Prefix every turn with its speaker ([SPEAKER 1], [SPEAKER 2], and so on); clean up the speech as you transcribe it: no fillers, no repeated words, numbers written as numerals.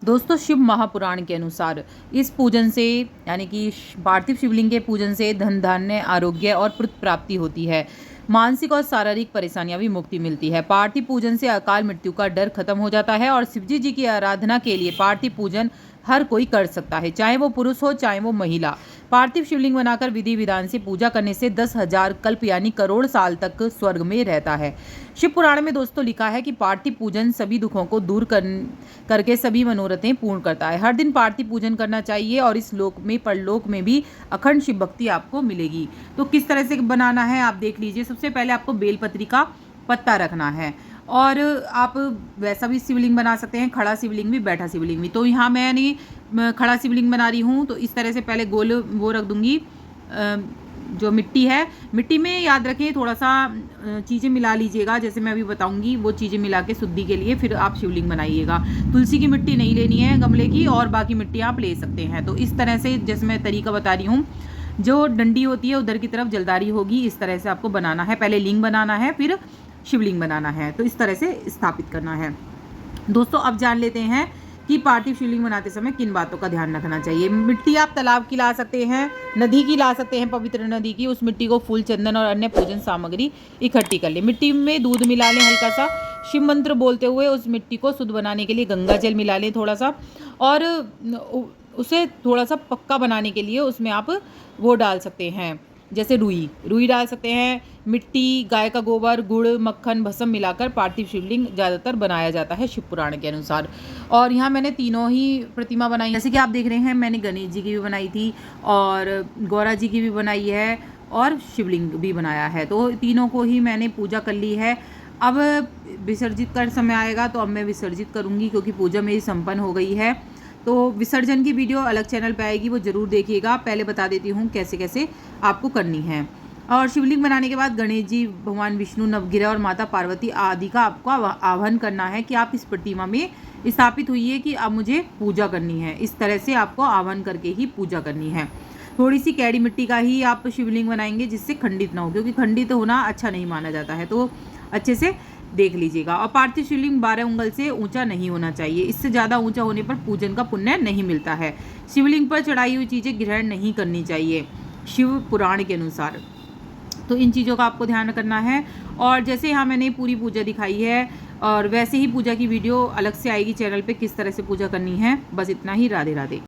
[SPEAKER 1] दोस्तों, शिव महापुराण के अनुसार इस पूजन से यानी कि पार्थिव शिवलिंग के पूजन से धन धान्य आरोग्य और पुत्र प्राप्ति होती है। मानसिक और शारीरिक परेशानियां भी मुक्ति मिलती है। पार्थिव पूजन से अकाल मृत्यु का डर खत्म हो जाता है और शिवजी जी की आराधना के लिए पार्थिव पूजन हर कोई कर सकता है, चाहे वो पुरुष हो चाहे वो महिला। पार्थिव शिवलिंग बनाकर विधि विधान से पूजा करने से 10,000 कल्प यानी करोड़ साल तक स्वर्ग में रहता है। शिव पुराण में दोस्तों लिखा है कि पार्थिव पूजन सभी दुखों को दूर करके सभी मनोरथें पूर्ण करता है। हर दिन पार्थिव पूजन करना चाहिए और इस लोक में परलोक में भी अखंड शिव भक्ति आपको मिलेगी। तो किस तरह से बनाना है आप देख लीजिए। सबसे पहले आपको बेलपत्री का पत्ता रखना है और आप वैसा भी शिवलिंग बना सकते हैं, खड़ा शिवलिंग भी, बैठा शिवलिंग भी। तो यहाँ मैंने खड़ा शिवलिंग बना रही हूँ। तो इस तरह से पहले गोल वो रख दूंगी। जो मिट्टी है, मिट्टी में याद रखें थोड़ा सा चीज़ें मिला लीजिएगा, जैसे मैं अभी बताऊंगी वो चीज़ें मिला के शुद्धि के लिए फिर आप शिवलिंग बनाइएगा। तुलसी की मिट्टी नहीं लेनी है गमले की, और बाकी मिट्टी आप ले सकते हैं। तो इस तरह से जैसे मैं तरीका बता रही हूँ, जो डंडी होती है उधर की तरफ जलदारी होगी, इस तरह से आपको बनाना है। पहले लिंग बनाना है फिर शिवलिंग बनाना है। तो इस तरह से स्थापित करना है। दोस्तों, अब जान लेते हैं कि पार्थिव शिवलिंग बनाते समय किन बातों का ध्यान रखना चाहिए। मिट्टी आप तालाब की ला सकते हैं, नदी की ला सकते हैं, पवित्र नदी की। उस मिट्टी को फूल, चंदन और अन्य पूजन सामग्री इकट्ठी कर ले। मिट्टी में दूध मिला लें हल्का सा, शिव मंत्र बोलते हुए उस मिट्टी को शुद्ध बनाने के लिए गंगा जल मिला लें थोड़ा सा, और उसे थोड़ा सा पक्का बनाने के लिए उसमें आप वो डाल सकते हैं, जैसे रुई डाल सकते हैं। मिट्टी, गाय का गोबर, गुड़, मक्खन, भस्म मिलाकर पार्थिव शिवलिंग ज़्यादातर बनाया जाता है शिव पुराण के अनुसार। और यहाँ मैंने तीनों ही प्रतिमा बनाई, जैसे कि आप देख रहे हैं। मैंने गणेश जी की भी बनाई थी और गौरा जी की भी बनाई है और शिवलिंग भी बनाया है। तो तीनों को ही मैंने पूजा कर ली है। अब विसर्जित कर समय आएगा तो अब मैं विसर्जित करूँगी, क्योंकि पूजा मेरी संपन्न हो गई है। तो विसर्जन की वीडियो अलग चैनल पे आएगी, वो ज़रूर देखिएगा। पहले बता देती हूँ कैसे कैसे आपको करनी है। और शिवलिंग बनाने के बाद गणेश जी, भगवान विष्णु, नवग्रह और माता पार्वती आदि का आपको आह्वान करना है कि आप इस प्रतिमा में स्थापित हुई है कि अब मुझे पूजा करनी है। इस तरह से आपको आह्वान करके ही पूजा करनी है। थोड़ी सी कैड़ी मिट्टी का ही आप शिवलिंग बनाएंगे जिससे खंडित ना हो, क्योंकि खंडित होना अच्छा नहीं माना जाता है। तो अच्छे से देख लीजिएगा। और पार्थिव शिवलिंग 12 उंगल से ऊंचा नहीं होना चाहिए। इससे ज़्यादा ऊंचा होने पर पूजन का पुण्य नहीं मिलता है। शिवलिंग पर चढ़ाई हुई चीज़ें ग्रहण नहीं करनी चाहिए शिव पुराण के अनुसार। तो इन चीज़ों का आपको ध्यान करना है। और जैसे यहाँ मैंने पूरी पूजा दिखाई है, और वैसे ही पूजा की वीडियो अलग से आएगी चैनल पे, किस तरह से पूजा करनी है। बस इतना ही। राधे राधे।